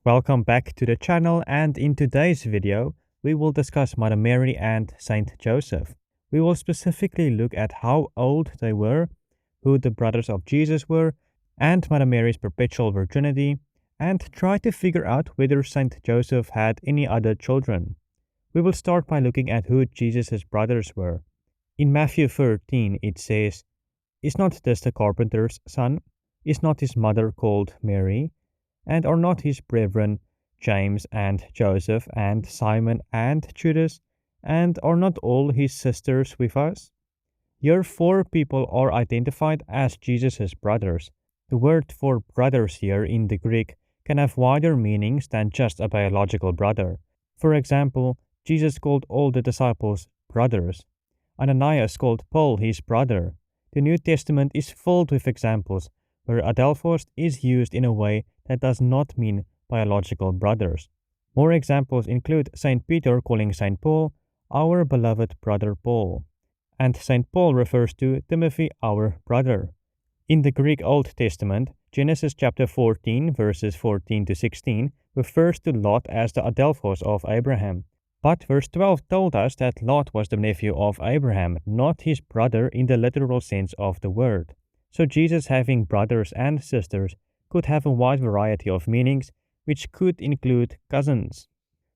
Welcome back to the channel, and in today's video, we will discuss Mother Mary and Saint Joseph. We will specifically look at how old they were, who the brothers of Jesus were, and Mother Mary's perpetual virginity, and try to figure out whether Saint Joseph had any other children. We will start by looking at who Jesus' brothers were. In Matthew 13, it says, "Is not this the carpenter's son? Is not his mother called Mary? And are not his brethren James and Joseph and Simon and Judas? And are not all his sisters with us?" Here 4 people are identified as Jesus' brothers. The word for brothers here in the Greek can have wider meanings than just a biological brother. For example, Jesus called all the disciples brothers. Ananias called Paul his brother. The New Testament is filled with examples where Adelphos is used in a way that does not mean biological brothers. More examples include St. Peter calling St. Paul our beloved brother Paul, and St. Paul refers to Timothy our brother. In the Greek Old Testament, Genesis chapter 14 verses 14 to 16 refers to Lot as the Adelphos of Abraham. But verse 12 told us that Lot was the nephew of Abraham, not his brother in the literal sense of the word. So Jesus having brothers and sisters could have a wide variety of meanings, which could include cousins.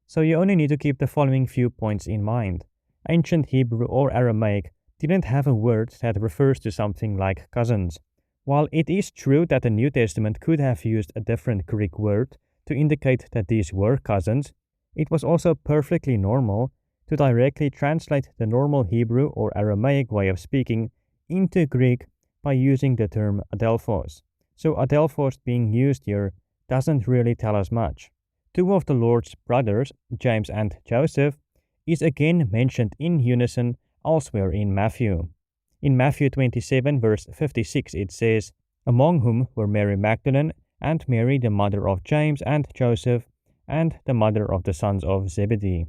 So you only need to keep the following few points in mind. Ancient Hebrew or Aramaic didn't have a word that refers to something like cousins. While it is true that the New Testament could have used a different Greek word to indicate that these were cousins, it was also perfectly normal to directly translate the normal Hebrew or Aramaic way of speaking into Greek by using the term Adelphos. So Adelphos being used here doesn't really tell us much. 2 of the Lord's brothers, James and Joseph, is again mentioned in unison elsewhere in Matthew. In Matthew 27 verse 56 it says, "Among whom were Mary Magdalene and Mary the mother of James and Joseph and the mother of the sons of Zebedee."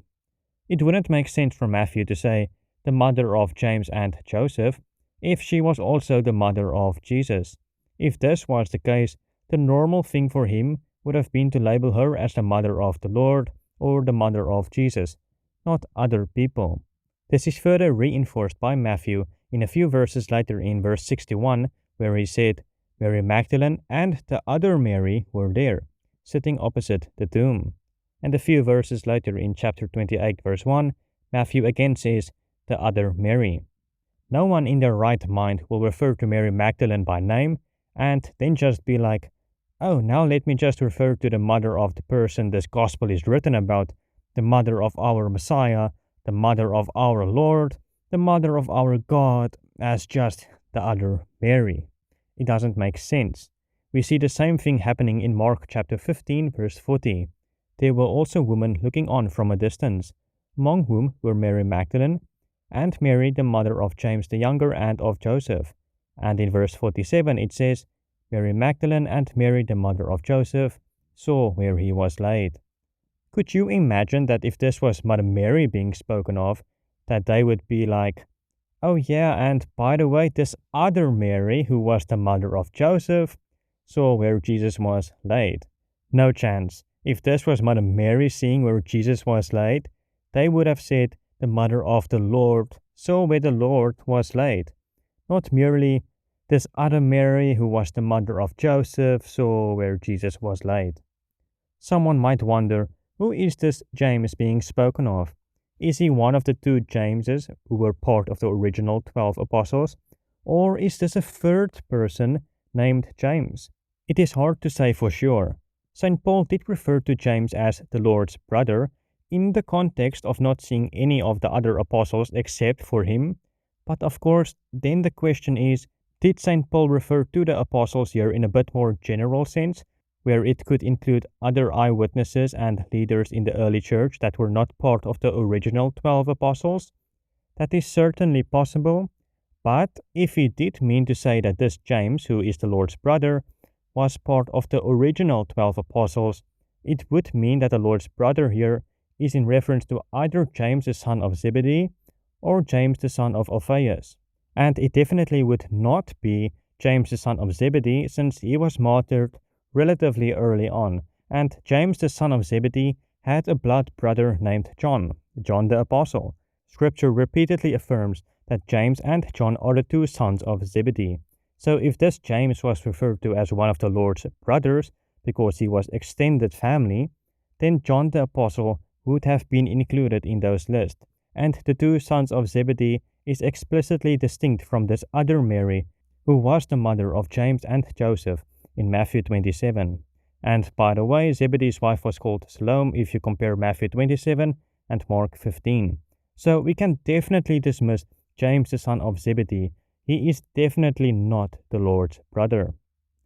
It wouldn't make sense for Matthew to say the mother of James and Joseph if she was also the mother of Jesus. If this was the case, the normal thing for him would have been to label her as the mother of the Lord or the mother of Jesus, not other people. This is further reinforced by Matthew in a few verses later in verse 61, where he said, "Mary Magdalene and the other Mary were there, sitting opposite the tomb." And a few verses later in chapter 28 verse 1, Matthew again says, "the other Mary." No one in their right mind will refer to Mary Magdalene by name and then just be like, "Oh, now let me just refer to the mother of the person this gospel is written about, the mother of our Messiah, the mother of our Lord, the mother of our God, as just the other Mary." It doesn't make sense. We see the same thing happening in Mark chapter 15 verse 40. "There were also women looking on from a distance, among whom were Mary Magdalene, and Mary the mother of James the younger and of Joseph." And in verse 47 it says, "Mary Magdalene and Mary the mother of Joseph saw where he was laid." Could you imagine that if this was Mother Mary being spoken of, that they would be like, "Oh yeah, and by the way, this other Mary, who was the mother of Joseph, saw where Jesus was laid"? No chance. If this was Mother Mary seeing where Jesus was laid, they would have said, "The mother of the Lord saw where the Lord was laid." Not merely, "This other Mary, who was the mother of Joseph, saw where Jesus was laid." Someone might wonder, who is this James being spoken of? Is he one of the 2 Jameses who were part of the original 12 apostles? Or is this a third person named James? It is hard to say for sure. St. Paul did refer to James as the Lord's brother in the context of not seeing any of the other apostles except for him. But of course, then the question is, did St. Paul refer to the apostles here in a bit more general sense, where it could include other eyewitnesses and leaders in the early church that were not part of the original 12 apostles? That is certainly possible, but if he did mean to say that this James, who is the Lord's brother, was part of the original 12 apostles, it would mean that the Lord's brother here is in reference to either James the son of Zebedee or James the son of Alphaeus. And it definitely would not be James the son of Zebedee, since he was martyred relatively early on, And James the son of Zebedee had a blood brother named John, John the Apostle. Scripture repeatedly affirms that James and John are the two sons of Zebedee. So if this James was referred to as one of the Lord's brothers because he was extended family, then John the Apostle would have been included in those lists. And the two sons of Zebedee is explicitly distinct from this other Mary, who was the mother of James and Joseph in Matthew 27. And by the way, Zebedee's wife was called Salome if you compare Matthew 27 and Mark 15. So we can definitely dismiss James the son of Zebedee. He is definitely not the Lord's brother.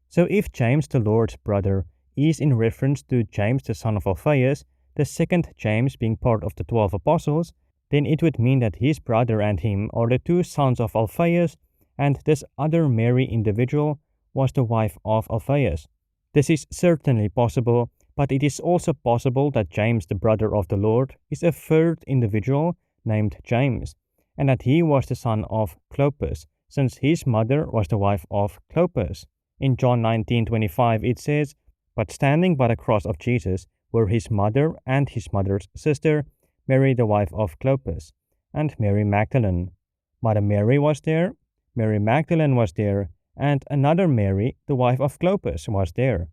So if James the Lord's brother is in reference to James the son of Alphaeus, the second James being part of the 12 apostles, then it would mean that his brother and him are the two sons of Alphaeus, and this other Mary individual was the wife of Alphaeus. This is certainly possible, but it is also possible that James, the brother of the Lord, is a third individual named James, and that he was the son of Clopas, since his mother was the wife of Clopas. In John 19:25 it says, "But standing by the cross of Jesus were his mother and his mother's sister, Mary the wife of Clopas, and Mary Magdalene. Mother Mary was there, Mary Magdalene was there, and another Mary, the wife of Clopas, was there."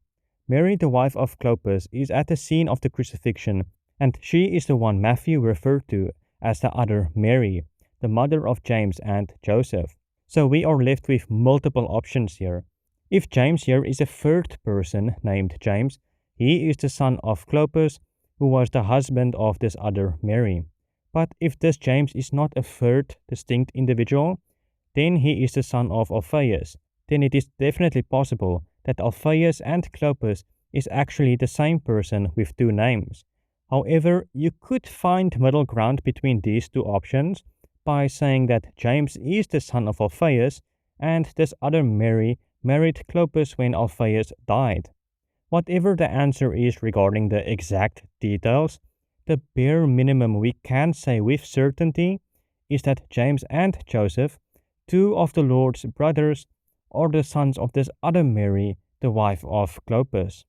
Mary, the wife of Clopas, is at the scene of the crucifixion, and she is the one Matthew referred to as the other Mary, the mother of James and Joseph. So we are left with multiple options here. If James here is a third person named James, he is the son of Clopas, who was the husband of this other Mary. But if this James is not a third distinct individual, then he is the son of Alphaeus. Then it is definitely possible that Alphaeus and Clopas is actually the same person with two names. However, you could find middle ground between these two options by saying that James is the son of Alphaeus and this other Mary married Clopas when Alphaeus died. Whatever the answer is regarding the exact details, the bare minimum we can say with certainty is that James and Joseph, two of the Lord's brothers, are the sons of this other Mary, the wife of Clopas.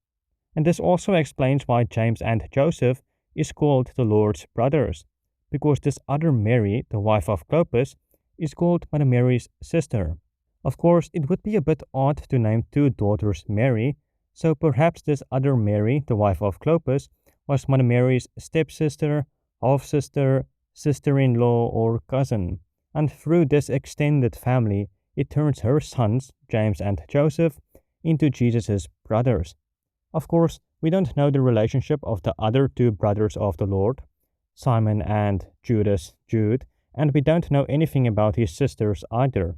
And this also explains why James and Joseph is called the Lord's brothers, because this other Mary, the wife of Clopas, is called Mother Mary's sister. Of course, it would be a bit odd to name two daughters Mary, so perhaps this other Mary, the wife of Clopas, was Mother Mary's stepsister, half-sister, sister-in-law, or cousin. And through this extended family, it turns her sons, James and Joseph, into Jesus' brothers. Of course, we don't know the relationship of the other two brothers of the Lord, Simon and Judas, Jude, and we don't know anything about his sisters either.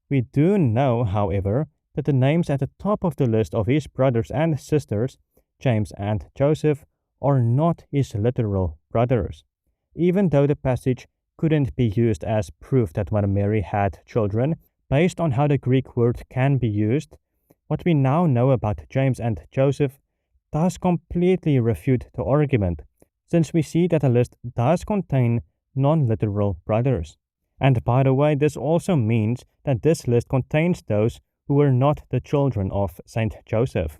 We do know, however, that the names at the top of the list of his brothers and sisters, James and Joseph, are not his literal brothers. Even though the passage couldn't be used as proof that Mother Mary had children, based on how the Greek word can be used, what we now know about James and Joseph does completely refute the argument, since we see that the list does contain non-literal brothers. And by the way, this also means that this list contains those who were not the children of Saint Joseph.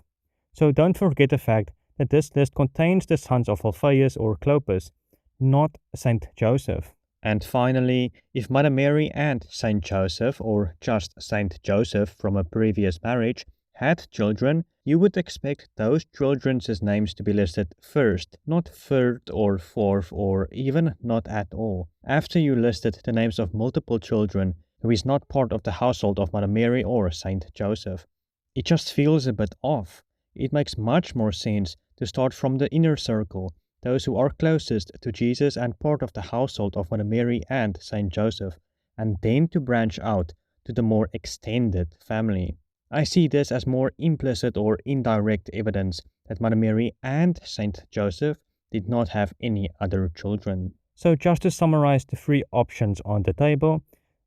So don't forget the fact that this list contains the sons of Alphaeus or Clopas, not Saint Joseph. And finally, if Mother Mary and Saint Joseph, or just Saint Joseph from a previous marriage, had children, you would expect those children's names to be listed first, not third or fourth, or even not at all, after you listed the names of multiple children who is not part of the household of Mother Mary or Saint Joseph. It just feels a bit off. It makes much more sense to start from the inner circle, those who are closest to Jesus and part of the household of Mother Mary and Saint Joseph, and then to branch out to the more extended family. I see this as more implicit or indirect evidence that Mother Mary and Saint Joseph did not have any other children. So just to summarize the three options on the table,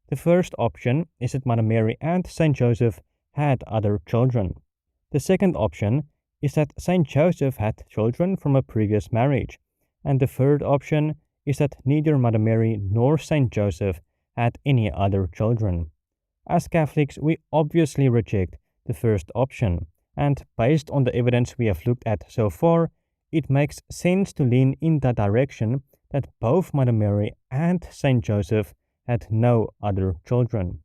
the first option is that Mother Mary and Saint Joseph had other children. The second option is that Saint Joseph had children from a previous marriage. And the third option is that neither Mother Mary nor Saint Joseph had any other children. As Catholics, we obviously reject the first option, And based on the evidence we have looked at so far, it makes sense to lean in that direction that both Mother Mary and Saint Joseph had no other children.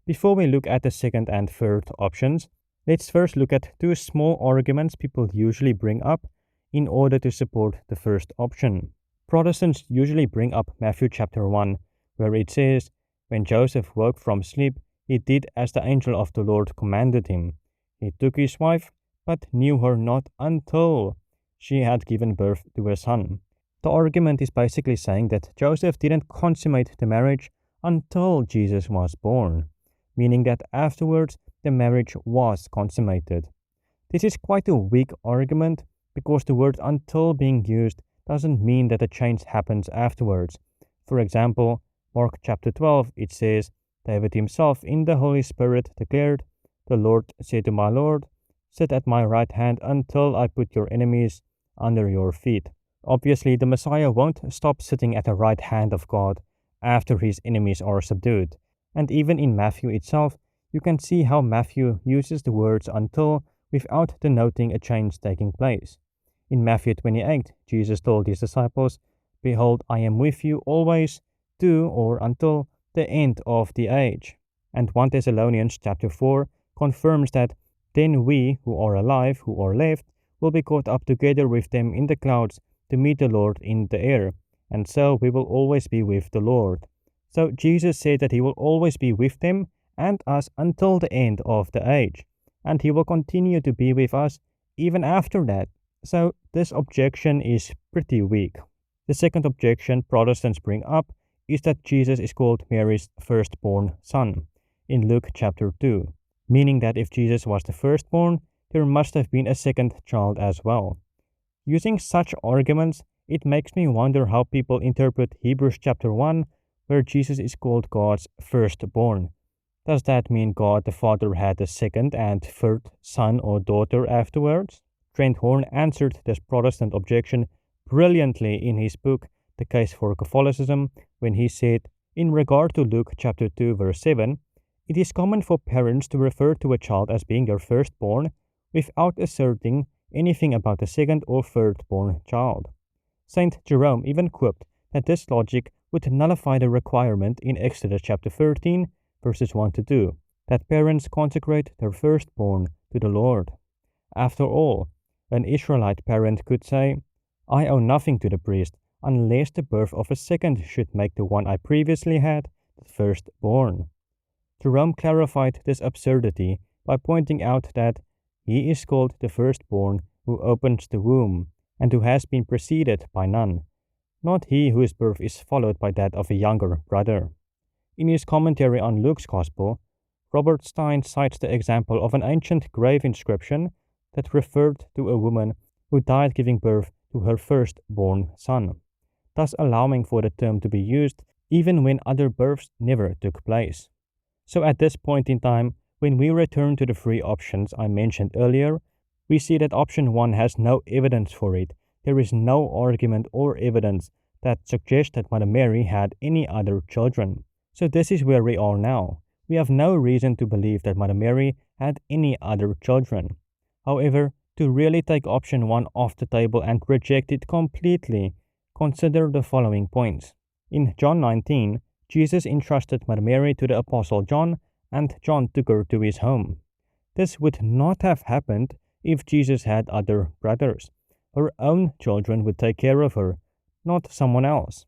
Before we look at the second and third options, let's first look at two small arguments people usually bring up in order to support the first option. Protestants usually bring up Matthew chapter 1, where it says, "When Joseph woke from sleep, he did as the angel of the Lord commanded him. He took his wife, but knew her not until she had given birth to a son." The argument is basically saying that Joseph didn't consummate the marriage until Jesus was born, meaning that afterwards the marriage was consummated. This is quite a weak argument because the word until being used doesn't mean that a change happens afterwards. For example, Mark chapter 12, it says, "David himself in the Holy Spirit declared, 'The Lord said to my Lord, sit at my right hand until I put your enemies under your feet.'" Obviously, the Messiah won't stop sitting at the right hand of God after his enemies are subdued. And even in Matthew itself, you can see how Matthew uses the words until without denoting a change taking place. In Matthew 28, Jesus told his disciples, "Behold, I am with you always to or until the end of the age." And 1 Thessalonians chapter 4 confirms that then we who are alive, who are left, will be caught up together with them in the clouds to meet the Lord in the air, and so we will always be with the Lord. So Jesus said that he will always be with them and us until the end of the age, and he will continue to be with us even after that. So this objection is pretty weak. The second objection Protestants bring up is that Jesus is called Mary's firstborn son in Luke chapter 2, meaning that if Jesus was the firstborn, there must have been a second child as well. Using such arguments, it makes me wonder how people interpret Hebrews chapter 1, where Jesus is called God's firstborn. Does that mean God the Father had a second and third son or daughter afterwards? Trent Horn answered this Protestant objection brilliantly in his book, The Case for Catholicism, when he said, in regard to Luke chapter 2 verse 7, "It is common for parents to refer to a child as being their firstborn without asserting anything about the second or thirdborn child." Saint Jerome even quipped that this logic would nullify the requirement in Exodus chapter 13 verses 1 to 2, that parents consecrate their firstborn to the Lord. After all, an Israelite parent could say, "I owe nothing to the priest unless the birth of a second should make the one I previously had the firstborn." Jerome clarified this absurdity by pointing out that he is called the firstborn who opens the womb and who has been preceded by none, not he whose birth is followed by that of a younger brother. In his commentary on Luke's Gospel, Robert Stein cites the example of an ancient grave inscription that referred to a woman who died giving birth to her firstborn son, thus allowing for the term to be used even when other births never took place. So at this point in time, when we return to the three options I mentioned earlier, we see that option 1 has no evidence for it. There is no argument or evidence that suggests that Mother Mary had any other children. So this is where we are now. We have no reason to believe that Mother Mary had any other children. However, to really take option 1 off the table and reject it completely, consider the following points. In John 19, Jesus entrusted Mother Mary to the Apostle John, and John took her to his home. This would not have happened if Jesus had other brothers. Her own children would take care of her, not someone else.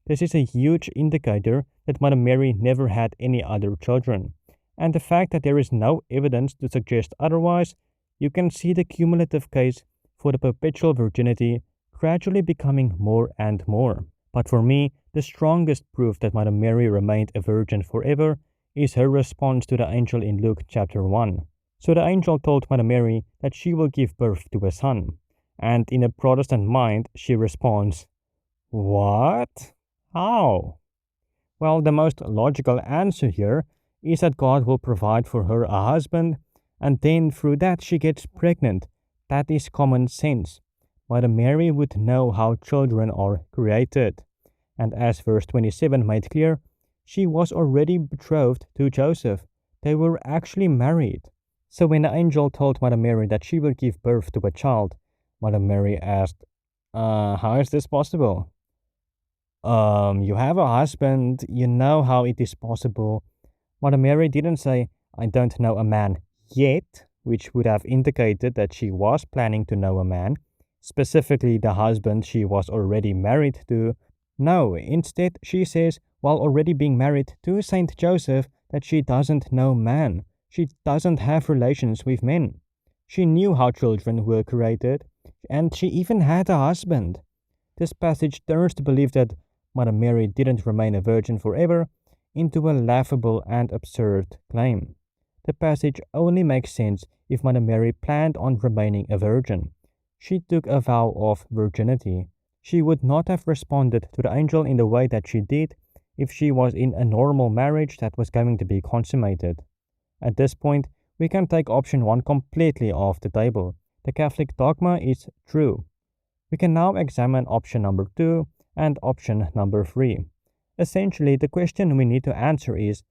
This is a huge indicator that Mother Mary never had any other children. And the fact that there is no evidence to suggest otherwise, you can see the cumulative case for the perpetual virginity gradually becoming more and more. But for me, the strongest proof that Mother Mary remained a virgin forever is her response to the angel in Luke chapter 1. So the angel told Mother Mary that she will give birth to a son. And in a Protestant mind, she responds, "What? How?" Well, the most logical answer here is that God will provide for her a husband, and then through that she gets pregnant. That is common sense. Mother Mary would know how children are created. And as verse 27 made clear, she was already betrothed to Joseph. They were actually married. So when the angel told Mother Mary that she will give birth to a child, Mother Mary asked, how is this possible? You have a husband, you know how it is possible. Mother Mary didn't say, I don't know a man yet, which would have indicated that she was planning to know a man, specifically the husband she was already married to. No, instead, she says, while already being married to Saint Joseph, that she doesn't know man. She doesn't have relations with men. She knew how children were created, and she even had a husband. This passage turns the belief that Mother Mary didn't remain a virgin forever into a laughable and absurd claim. The passage only makes sense if Mother Mary planned on remaining a virgin. She took a vow of virginity. She would not have responded to the angel in the way that she did if she was in a normal marriage that was going to be consummated. At this point, we can take option 1 completely off the table. The Catholic dogma is true. We can now examine option number 2 and option number 3. Essentially, the question we need to answer is,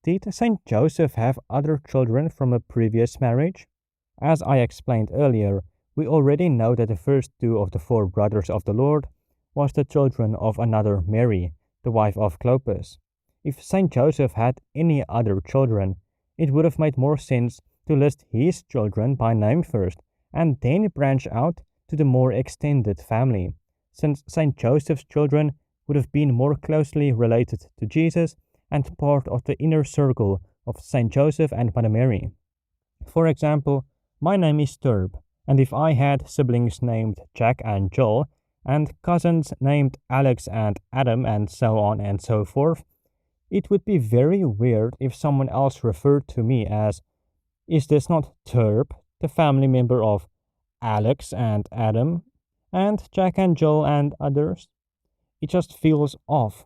did Saint Joseph have other children from a previous marriage? As I explained earlier, we already know that the first 2 of the 4 brothers of the Lord was the children of another Mary, the wife of Clopas. If Saint Joseph had any other children, it would have made more sense to list his children by name first and then branch out to the more extended family, since Saint Joseph's children would have been more closely related to Jesus and part of the inner circle of Saint Joseph and Mother Mary. For example, my name is Turb, and if I had siblings named Jack and Joel, and cousins named Alex and Adam, and so on and so forth, it would be very weird if someone else referred to me as, is this not Turb, the family member of Alex and Adam, and Jack and Joel and others? It just feels off.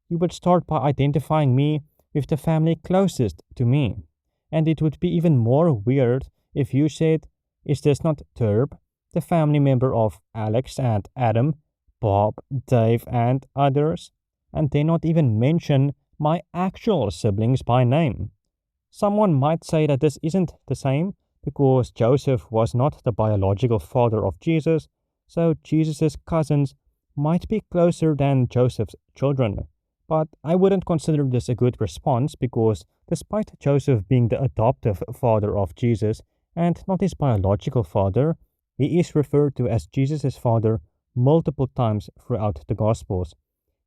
You would start by identifying me with the family closest to me. And it would be even more weird if you said, is this not Turb, the family member of Alex and Adam, Bob, Dave, and others, and then not even mention my actual siblings by name? Someone might say that this isn't the same because Joseph was not the biological father of Jesus, so Jesus' cousins might be closer than Joseph's children. But I wouldn't consider this a good response because despite Joseph being the adoptive father of Jesus and not his biological father, he is referred to as Jesus' father multiple times throughout the Gospels.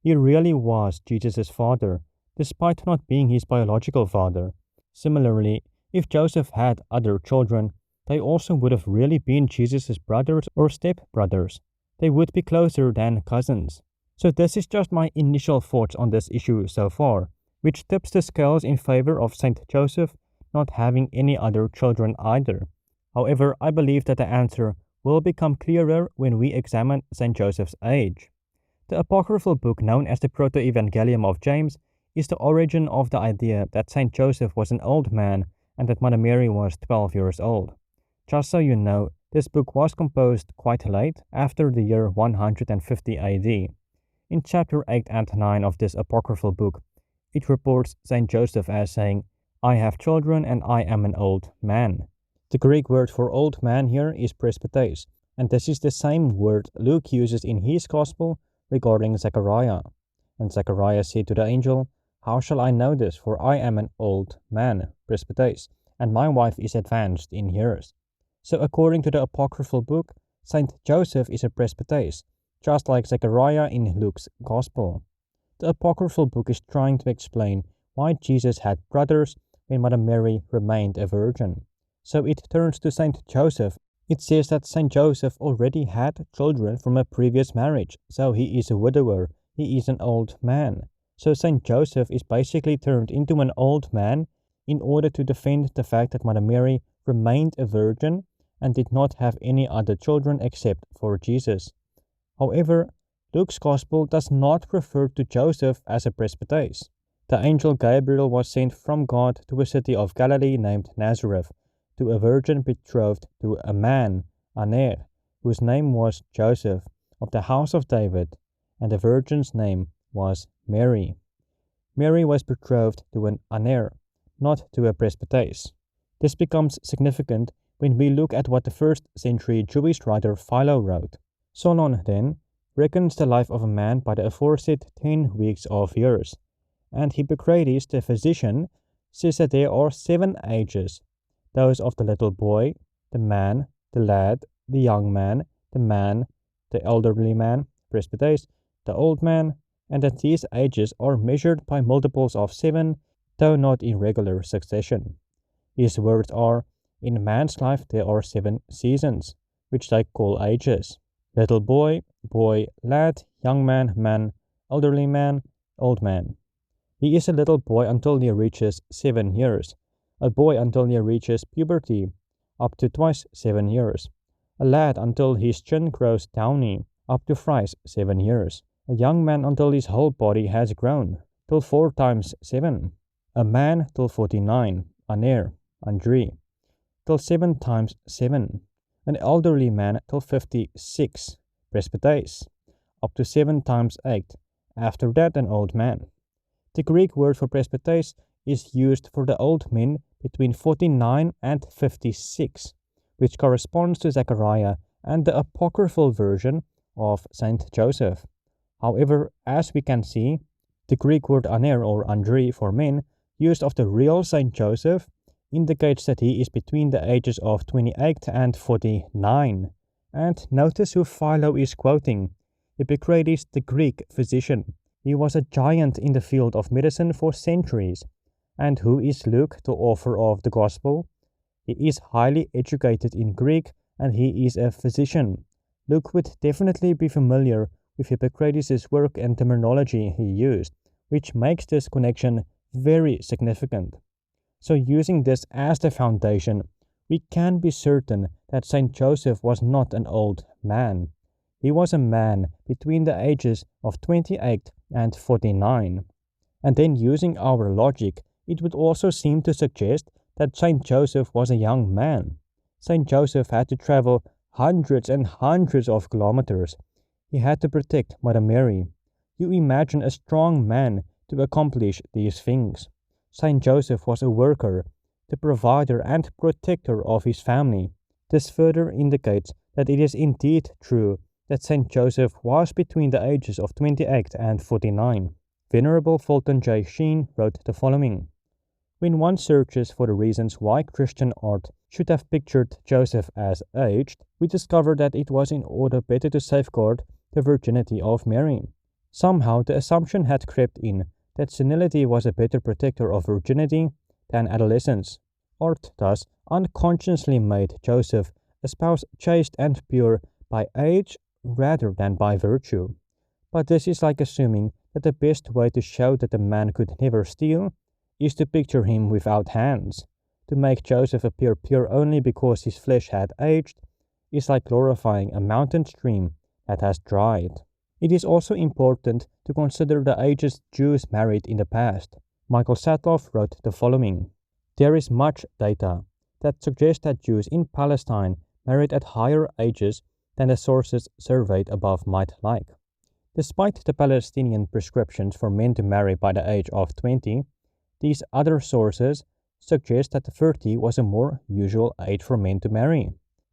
He really was Jesus' father, despite not being his biological father. Similarly, if Joseph had other children, they also would have really been Jesus' brothers or step-brothers. They would be closer than cousins. So this is just my initial thoughts on this issue so far, which tips the scales in favor of Saint Joseph not having any other children either. However, I believe that the answer will become clearer when we examine Saint Joseph's age. The apocryphal book known as the Proto-Evangelium of James is the origin of the idea that Saint Joseph was an old man and that Mother Mary was 12 years old. Just so you know, this book was composed quite late, after the year 150 AD. In chapter 8 and 9 of this apocryphal book, it reports Saint Joseph as saying, I have children and I am an old man. The Greek word for old man here is presbytes, and this is the same word Luke uses in his gospel regarding Zechariah. And Zechariah said to the angel, how shall I know this, for I am an old man, presbytes, and my wife is advanced in years. So according to the apocryphal book, Saint Joseph is a presbytes, just like Zechariah in Luke's Gospel. The apocryphal book is trying to explain why Jesus had brothers when Mother Mary remained a virgin. So it turns to Saint Joseph. It says that Saint Joseph already had children from a previous marriage, so he is a widower, he is an old man. So Saint Joseph is basically turned into an old man in order to defend the fact that Mother Mary remained a virgin and did not have any other children except for Jesus. However, Luke's Gospel does not refer to Joseph as a presbytes. The angel Gabriel was sent from God to a city of Galilee named Nazareth, to a virgin betrothed to a man, Aner, whose name was Joseph, of the house of David, and the virgin's name was Mary. Mary was betrothed to an Aner, not to a presbytes. This becomes significant when we look at what the first century Jewish writer Philo wrote. Solon, then, reckons the life of a man by the aforesaid 10 weeks of years, and Hippocrates, the physician, says that there are 7 ages: those of the little boy, the man, the lad, the young man, the elderly man, presbytes, the old man, and that these ages are measured by multiples of 7, though not in regular succession. His words are, in man's life there are 7 seasons, which they call ages: little boy, boy, lad, young man, elderly man, old man. He is a little boy until he reaches 7 years, a boy until he reaches puberty, up to twice 7 years, a lad until his chin grows downy, up to thrice 7 years, a young man until his whole body has grown, till 4 times 7, a man till 49, aner, andri, till 7 times 7, an elderly man till 56, presbytes, up to 7 times 8, after that an old man. The Greek word for presbytes is used for the old men between 49 and 56, which corresponds to Zechariah and the apocryphal version of Saint Joseph. However, as we can see, the Greek word aner or andri for men, used of the real Saint Joseph, indicates that he is between the ages of 28 and 49. And notice who Philo is quoting: Hippocrates, the Greek physician. He was a giant in the field of medicine for centuries. And who is Luke, the author of the Gospel? He is highly educated in Greek, and he is a physician. Luke would definitely be familiar with Hippocrates' work and terminology he used, which makes this connection very significant. So using this as the foundation, we can be certain that Saint Joseph was not an old man. He was a man between the ages of 28 and 49. And then using our logic, it would also seem to suggest that Saint Joseph was a young man. Saint Joseph had to travel hundreds and hundreds of kilometers. He had to protect Mother Mary. You imagine a strong man to accomplish these things. Saint Joseph was a worker, the provider and protector of his family. This further indicates that it is indeed true that Saint Joseph was between the ages of 28 and 49. Venerable Fulton J. Sheen wrote the following: when one searches for the reasons why Christian art should have pictured Joseph as aged, we discover that it was in order better to safeguard the virginity of Mary. Somehow the assumption had crept in that senility was a better protector of virginity than adolescence. Art thus unconsciously made Joseph a spouse chaste and pure by age rather than by virtue. But this is like assuming that the best way to show that a man could never steal is to picture him without hands. To make Joseph appear pure only because his flesh had aged is like glorifying a mountain stream that has dried. It is also important to consider the ages Jews married in the past. Michael Satloff wrote the following: there is much data that suggests that Jews in Palestine married at higher ages than the sources surveyed above might like. Despite the Palestinian prescriptions for men to marry by the age of 20, these other sources suggest that 30 was a more usual age for men to marry.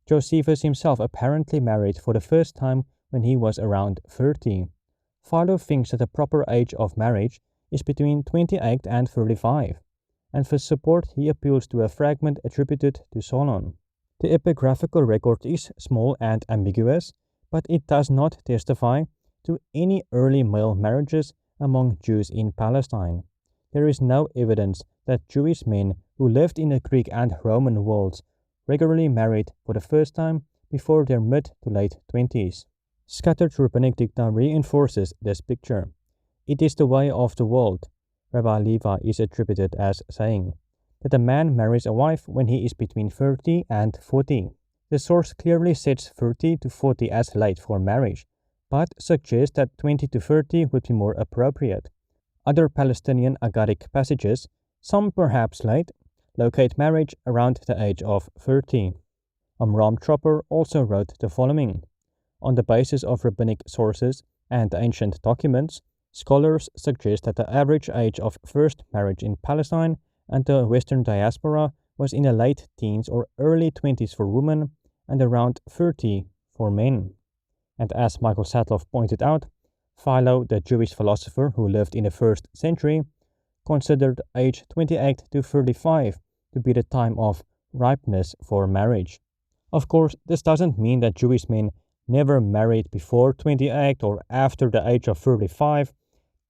Josephus himself apparently married for the first time when he was around 30. Philo thinks that the proper age of marriage is between 28 and 35, and for support he appeals to a fragment attributed to Solon. The epigraphical record is small and ambiguous, but it does not testify to any early male marriages among Jews in Palestine. There is no evidence that Jewish men who lived in the Greek and Roman worlds regularly married for the first time before their mid to late 20s. Scattered rabbinic dicta reinforces this picture. It is the way of the world, Rabbi Levi is attributed as saying, that a man marries a wife when he is between 30 and 40. The source clearly sets 30 to 40 as late for marriage, but suggests that 20 to 30 would be more appropriate. Other Palestinian Agaric passages, some perhaps late, locate marriage around the age of 30. Amram Tropper also wrote the following: on the basis of rabbinic sources and ancient documents, scholars suggest that the average age of first marriage in Palestine and the Western diaspora was in the late teens or early 20s for women and around 30 for men. And as Michael Sandloff pointed out, Philo, the Jewish philosopher who lived in the 1st century, considered age 28 to 35 to be the time of ripeness for marriage. Of course, this doesn't mean that Jewish men never married before 28 or after the age of 35,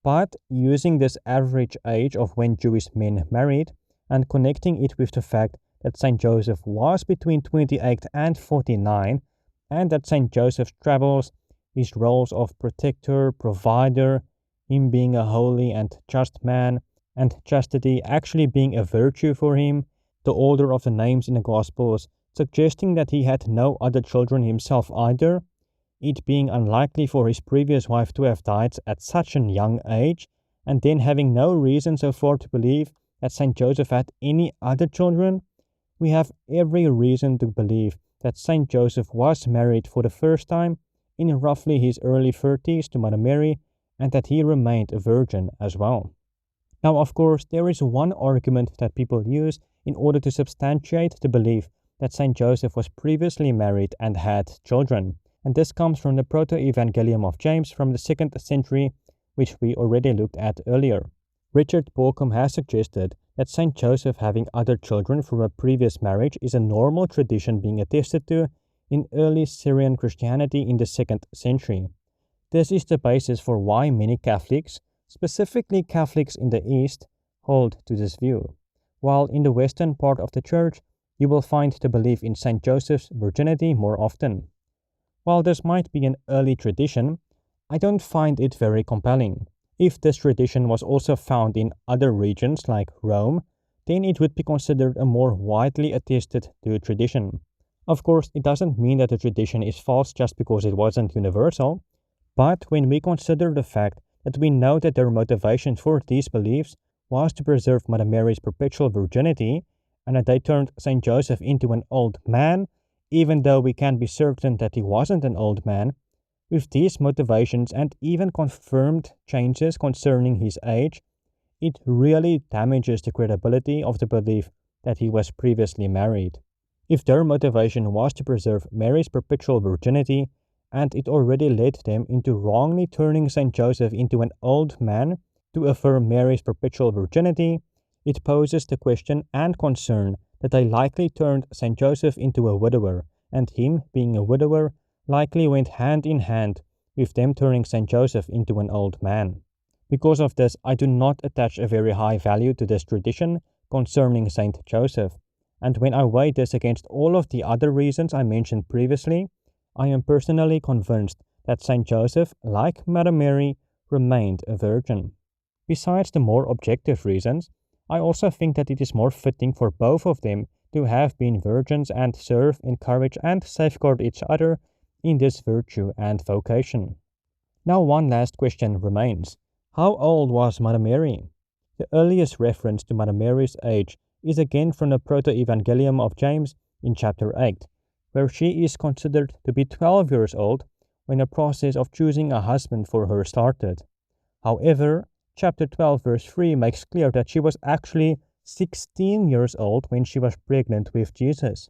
but using this average age of when Jewish men married and connecting it with the fact that Saint Joseph was between 28 and 49, and that Saint Joseph's travels, his roles of protector, provider, him being a holy and just man, and chastity actually being a virtue for him, the order of the names in the Gospels suggesting that he had no other children himself either, it being unlikely for his previous wife to have died at such a young age, and then having no reason so far to believe that Saint Joseph had any other children, we have every reason to believe that Saint Joseph was married for the first time in roughly his early 30s to Mother Mary, and that he remained a virgin as well. Now, of course, there is one argument that people use in order to substantiate the belief that Saint Joseph was previously married and had children, and this comes from the Proto-Evangelium of James from the 2nd century, which we already looked at earlier. Richard Borkum has suggested that Saint Joseph having other children from a previous marriage is a normal tradition being attested to in early Syrian Christianity in the 2nd century. This is the basis for why many Catholics, specifically Catholics in the East, hold to this view, while in the western part of the Church, you will find the belief in Saint Joseph's virginity more often. While this might be an early tradition, I don't find it very compelling. If this tradition was also found in other regions like Rome, then it would be considered a more widely attested to tradition. Of course, it doesn't mean that the tradition is false just because it wasn't universal, but when we consider the fact that we know that their motivation for these beliefs was to preserve Mother Mary's perpetual virginity, and that they turned Saint Joseph into an old man, even though we can be certain that he wasn't an old man, with these motivations and even confirmed changes concerning his age, it really damages the credibility of the belief that he was previously married. If their motivation was to preserve Mary's perpetual virginity, and it already led them into wrongly turning Saint Joseph into an old man to affirm Mary's perpetual virginity, it poses the question and concern that they likely turned Saint Joseph into a widower, and him, being a widower, likely went hand in hand with them turning Saint Joseph into an old man. Because of this, I do not attach a very high value to this tradition concerning Saint Joseph, and when I weigh this against all of the other reasons I mentioned previously, I am personally convinced that Saint Joseph, like Mother Mary, remained a virgin. Besides the more objective reasons, I also think that it is more fitting for both of them to have been virgins and serve, encourage, and safeguard each other in this virtue and vocation. Now, one last question remains. How old was Mother Mary? The earliest reference to Mother Mary's age is again from the Proto-Evangelium of James in chapter 8, where she is considered to be 12 years old when the process of choosing a husband for her started. However, chapter 12 verse 3 makes clear that she was actually 16 years old when she was pregnant with Jesus.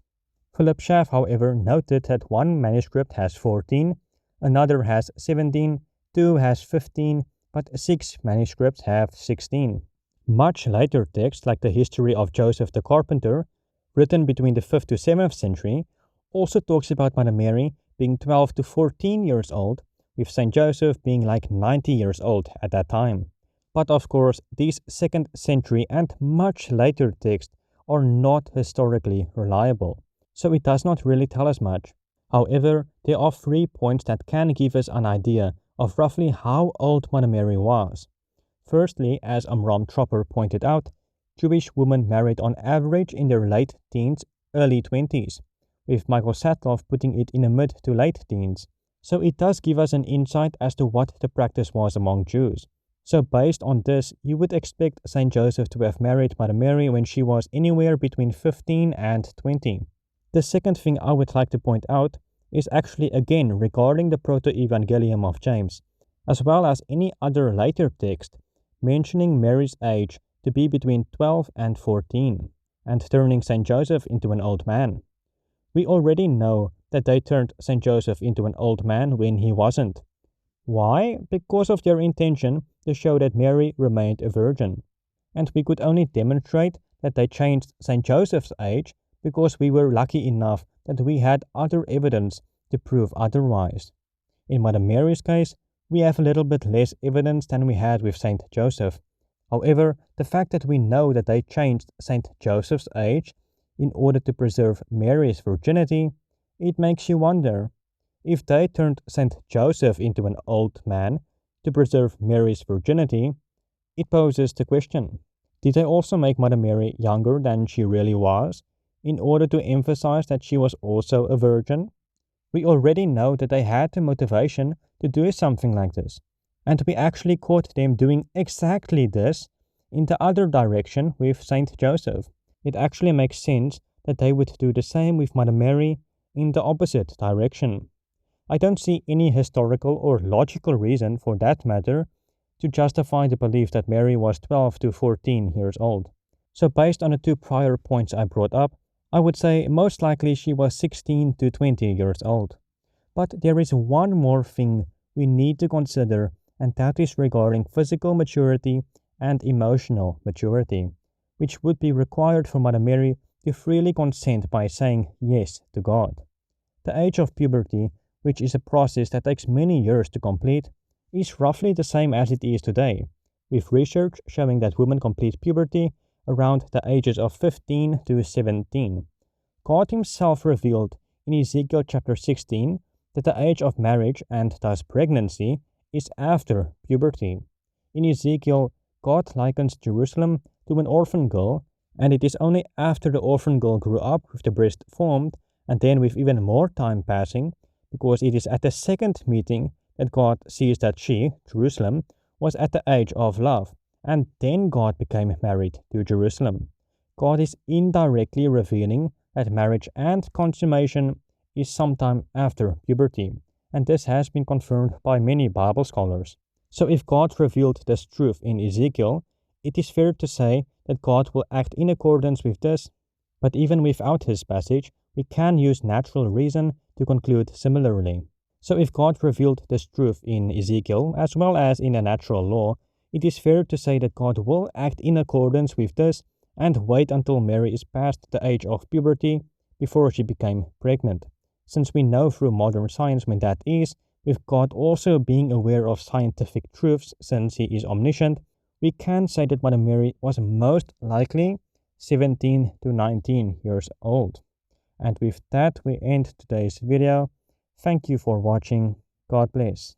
Philip Schaff, however, noted that one manuscript has 14, another has 17, two has 15, but 6 manuscripts have 16. Much later texts, like the History of Joseph the Carpenter, written between the 5th to 7th century, also talks about Mother Mary being 12 to 14 years old, with Saint Joseph being like 90 years old at that time. But of course, these 2nd century and much later texts are not historically reliable, so it does not really tell us much. However, there are 3 points that can give us an idea of roughly how old Mother Mary was. Firstly, as Amram Tropper pointed out, Jewish women married on average in their late teens, early 20s, with Michael Sandloff putting it in the mid to late teens. So it does give us an insight as to what the practice was among Jews. So based on this, you would expect Saint Joseph to have married Mother Mary when she was anywhere between 15 and 20. The second thing I would like to point out is actually again regarding the Proto-Evangelium of James, as well as any other later text mentioning Mary's age to be between 12 and 14. and turning Saint Joseph into an old man. We already know that they turned Saint Joseph into an old man when he wasn't. Why? Because of their intention to show that Mary remained a virgin. And we could only demonstrate that they changed Saint Joseph's age because we were lucky enough that we had other evidence to prove otherwise. In Mother Mary's case, we have a little bit less evidence than we had with Saint Joseph. However, the fact that we know that they changed Saint Joseph's age in order to preserve Mary's virginity, it makes you wonder, if they turned Saint Joseph into an old man to preserve Mary's virginity, it poses the question, did they also make Mother Mary younger than she really was, in order to emphasize that she was also a virgin? We already know that they had the motivation to do something like this, and we actually caught them doing exactly this in the other direction with Saint Joseph. It actually makes sense that they would do the same with Mother Mary in the opposite direction. I don't see any historical or logical reason, for that matter, to justify the belief that Mary was 12 to 14 years old. So based on the two prior points I brought up, I would say most likely she was 16 to 20 years old. But there is one more thing we need to consider, and that is regarding physical maturity and emotional maturity, which would be required for Mother Mary to freely consent by saying yes to God. The age of puberty, which is a process that takes many years to complete, is roughly the same as it is today, with research showing that women complete puberty around the ages of 15 to 17. God himself revealed in Ezekiel chapter 16 that the age of marriage and thus pregnancy is after puberty. In Ezekiel, God likens Jerusalem to an orphan girl, and it is only after the orphan girl grew up with the breast formed, and then with even more time passing, because it is at the second meeting that God sees that she, Jerusalem, was at the age of love, and then God became married to Jerusalem. God is indirectly revealing that marriage and consummation is sometime after puberty, and this has been confirmed by many Bible scholars. So if God revealed this truth in Ezekiel, it is fair to say that God will act in accordance with this, but even without his passage, we can use natural reason to conclude similarly. So if God revealed this truth in Ezekiel, as well as in a natural law, it is fair to say that God will act in accordance with this and wait until Mary is past the age of puberty before she became pregnant. Since we know through modern science when that is, with God also being aware of scientific truths since he is omniscient, we can say that Mother Mary was most likely 17 to 19 years old. And with that, we end today's video. Thank you for watching. God bless.